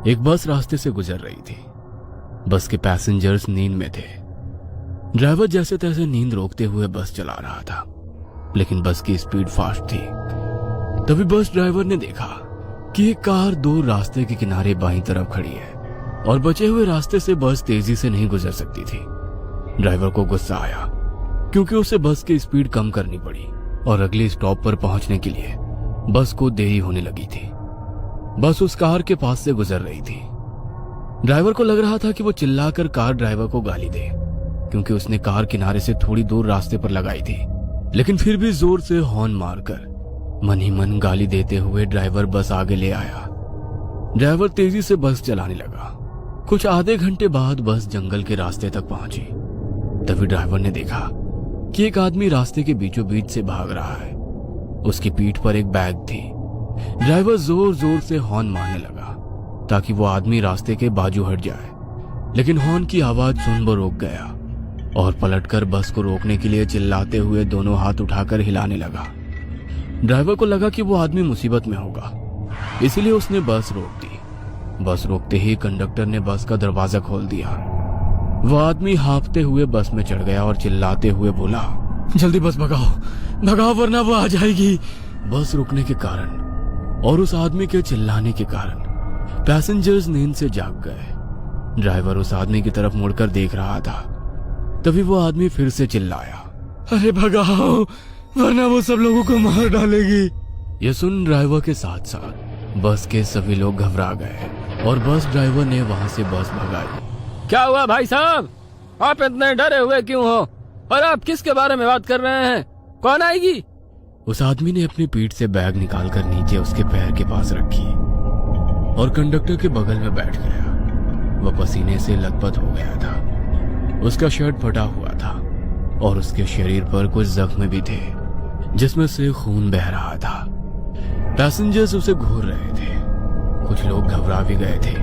एक बस रास्ते से गुजर रही थी। बस के पैसेंजर्स नींद में थे। ड्राइवर जैसे तैसे नींद रोकते हुए बस चला रहा था, लेकिन बस की स्पीड फास्ट थी। तभी बस ड्राइवर ने देखा कि एक कार दूर रास्ते के किनारे बाईं तरफ खड़ी है और बचे हुए रास्ते से बस तेजी से नहीं गुजर सकती थी। ड्राइवर को गुस्सा आया क्योंकि उसे बस की स्पीड कम करनी पड़ी और अगले स्टॉप पर पहुंचने के लिए बस को देरी होने लगी थी। बस उस कार के पास से गुजर रही थी। ड्राइवर को लग रहा था कि वो चिल्लाकर कार ड्राइवर को गाली दे, क्योंकि उसने कार किनारे से थोड़ी दूर रास्ते पर लगाई थी, लेकिन फिर भी जोर से हॉर्न मारकर मन ही मन गाली देते हुए ड्राइवर बस आगे ले आया। ड्राइवर तेजी से बस चलाने लगा। कुछ आधे घंटे बाद बस जंगल के रास्ते तक पहुंची। तभी ड्राइवर ने देखा कि एक आदमी रास्ते के बीचों बीच से भाग रहा है। उसकी पीठ पर एक बैग थी। ड्राइवर जोर जोर से हॉर्न मारने लगा ताकि वो आदमी रास्ते के बाजू हट जाए, लेकिन हॉर्न की आवाज सुन वो रुक गया और पलटकर बस को रोकने के लिए चिल्लाते हुए दोनों हाथ उठाकर हिलाने लगा। ड्राइवर को लगा कि वो आदमी मुसीबत में होगा, इसीलिए उसने बस रोक दी। बस रोकते ही कंडक्टर ने बस का दरवाजा खोल दिया। वो आदमी हाँफते हुए बस में चढ़ गया और चिल्लाते हुए बोला, जल्दी बस भगाओ, भगाओ वरना वो आ जाएगी। बस रुकने के कारण और उस आदमी के चिल्लाने के कारण पैसेंजर्स नींद से जाग गए। ड्राइवर उस आदमी की तरफ मुड़कर देख रहा था। तभी वो आदमी फिर से चिल्लाया, अरे भगाओ वरना वो सब लोगों को मार डालेगी। ये सुन ड्राइवर के साथ साथ बस के सभी लोग घबरा गए और बस ड्राइवर ने वहां से बस भगाई। क्या हुआ भाई साहब, आप इतने डरे हुए क्यों हो और आप किसके बारे में बात कर रहे हैं? कौन आएगी? उस आदमी ने अपनी पीठ से बैग निकालकर नीचे उसके पैर के पास रखी और कंडक्टर के बगल में बैठ गया। वह पसीने से लथपथ हो गया था। उसका शर्ट फटा हुआ था और उसके शरीर पर कुछ जख्म भी थे जिसमें से खून बह रहा था। पैसेंजर्स उसे घूर रहे थे। कुछ लोग घबरा भी गए थे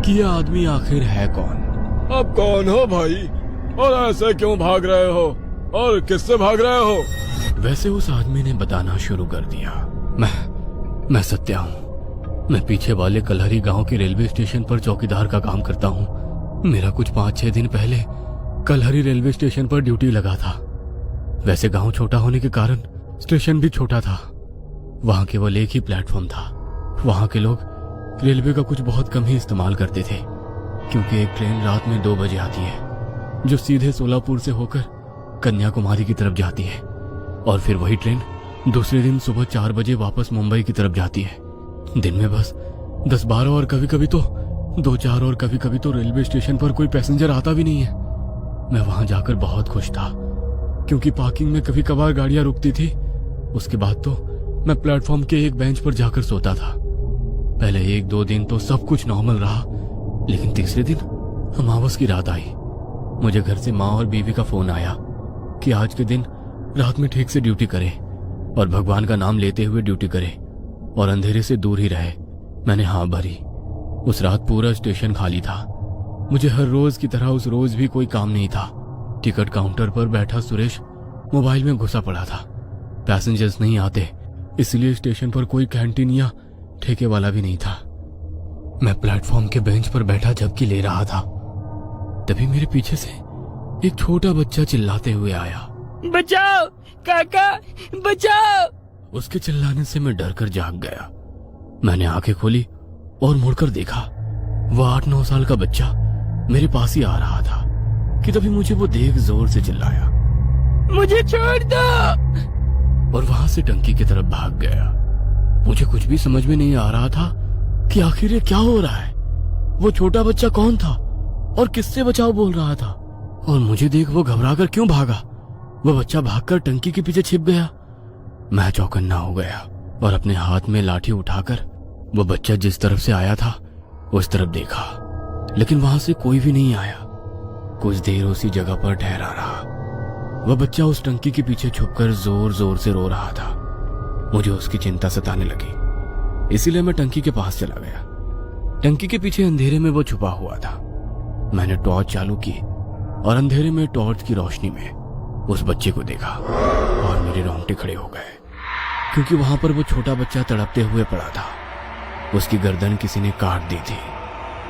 कि यह आदमी आखिर है कौन। आप कौन हो भाई, और ऐसे क्यों भाग रहे हो और किससे भाग रहे हो? वैसे उस आदमी ने बताना शुरू कर दिया, मैं सत्या हूँ। मैं पीछे वाले कलहरी गांव के रेलवे स्टेशन पर चौकीदार का काम करता हूँ। मेरा कुछ 5-6 दिन पहले कलहरी रेलवे स्टेशन पर ड्यूटी लगा था। वैसे गांव छोटा होने के कारण स्टेशन भी छोटा था। वहां केवल एक ही प्लेटफॉर्म था। वहां के लोग रेलवे का कुछ बहुत कम ही इस्तेमाल करते थे, क्योंकि एक ट्रेन रात में 2 बजे आती है जो सीधे सोलापुर से होकर कन्याकुमारी की तरफ जाती है, और फिर वही ट्रेन दूसरे दिन सुबह 4 बजे वापस मुंबई की तरफ जाती है। दिन में बस 10-12 और कभी कभी तो 2-4 और कभी कभी तो रेलवे स्टेशन पर कोई पैसेंजर आता भी नहीं है। मैं वहां जाकर बहुत खुश था, क्योंकि पार्किंग में कभी कभार गाड़ियां रुकती थी। उसके बाद तो मैं प्लेटफॉर्म के एक बेंच पर जाकर सोता था। पहले 1-2 दिन तो सब कुछ नॉर्मल रहा, लेकिन तीसरे दिन अमावस की रात आई। मुझे घर से माँ और बीवी का फोन आया कि आज के दिन रात में ठीक से ड्यूटी करे और भगवान का नाम लेते हुए ड्यूटी करे और अंधेरे से दूर ही रहे। मैंने हाँ भरी। उस रात पूरा स्टेशन खाली था। मुझे हर रोज की तरह उस रोज भी कोई काम नहीं था। टिकट काउंटर पर बैठा सुरेश मोबाइल में घुसा पड़ा था। पैसेंजर्स नहीं आते, इसलिए स्टेशन पर कोई कैंटीन या ठेके वाला भी नहीं था। मैं प्लेटफॉर्म के बेंच पर बैठा झपकी ले रहा था। तभी मेरे पीछे से एक छोटा बच्चा चिल्लाते हुए आया, बचाओ काका, बचाओ। उसके चिल्लाने से मैं डर कर जाग गया। मैंने आंखें खोली और मुड़कर देखा। वह 8-9 साल का बच्चा मेरे पास ही आ रहा था कि तभी मुझे वो देख जोर से चिल्लाया, मुझे छोड़ दो, और वहां से टंकी की तरफ भाग गया। मुझे कुछ भी समझ में नहीं आ रहा था कि आखिर ये क्या हो रहा है। वो छोटा बच्चा कौन था और किससे बचाओ बोल रहा था, और मुझे देख वो घबराकर क्यों भागा। वो बच्चा भागकर टंकी के पीछे छिप गया। मैं चौकन्ना हो गया और अपने हाथ में लाठी उठाकर वो बच्चा जिस तरफ से आया था उस तरफ देखा, लेकिन वहां से कोई भी नहीं आया। कुछ देर उसी जगह पर ठहरा रहा। वह बच्चा उस टंकी के पीछे छुपकर जोर जोर से रो रहा था। मुझे उसकी चिंता सताने लगी, इसीलिए मैं टंकी के पास चला गया। टंकी के पीछे अंधेरे में वो छुपा हुआ था। मैंने टॉर्च चालू की और अंधेरे में टॉर्च की रोशनी में उस बच्चे को देखा और मेरे रोंगटे खड़े हो गए, क्योंकि वहां पर वो छोटा बच्चा तड़पते हुए पड़ा था। उसकी गर्दन किसी ने काट दी थी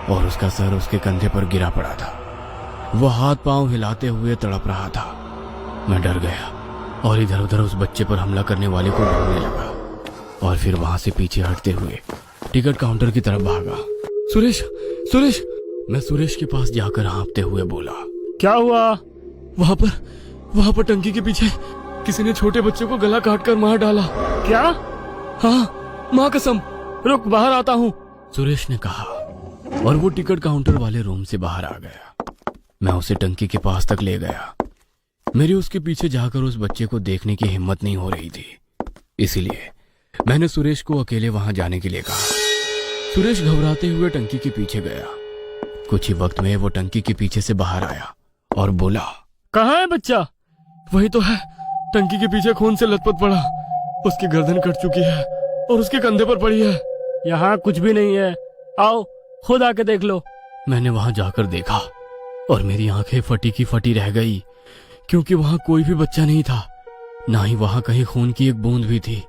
और उसका सर उसके कंधे पर गिरा पड़ा था। वो हाथ पांव हिलाते हुए तड़प रहा था। मैं डर गया और इधर उधर उस बच्चे पर हमला करने वाले को ढूंढने लगा और फिर वहां से पीछे हटते हुए टिकट काउंटर की तरफ भागा। सुरेश, सुरेश! मैं सुरेश के पास जाकर हाँफते हुए बोला, क्या हुआ? वहां पर टंकी के पीछे किसी ने छोटे बच्चे को गला काट कर मार डाला। क्या? हाँ, माँ कसम। रुक, बाहर आता हूँ। सुरेश ने कहा और वो टिकट काउंटर वाले रूम से बाहर आ गया। मैं उसे टंकी के पास तक ले गया। मेरी उसके पीछे जाकर उस बच्चे को देखने की हिम्मत नहीं हो रही थी, इसीलिए मैंने सुरेश को अकेले वहां जाने के लिए कहा। सुरेश घबराते हुए टंकी के पीछे गया। कुछ ही वक्त में वो टंकी के पीछे से बाहर आया और बोला, कहाँ है बच्चा? वही तो है, टंकी के पीछे खून से लथपथ पड़ा। उसकी गर्दन कट चुकी है और उसके कंधे पर पड़ी है। यहाँ कुछ भी नहीं है, आओ खुद आके देख लो। मैंने वहां जाकर देखा और मेरी आंखें फटी की फटी रह गई, क्योंकि वहां कोई भी बच्चा नहीं था, ना ही वहां कहीं खून की एक बूंद भी थी।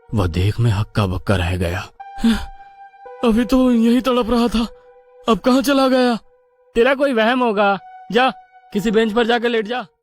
वह देख में हक्का बक्का रह गया। अभी तो यही तड़प रहा था, अब कहाँ चला गया? तेरा कोई वहम होगा, जा किसी बेंच पर जाकर लेट जा।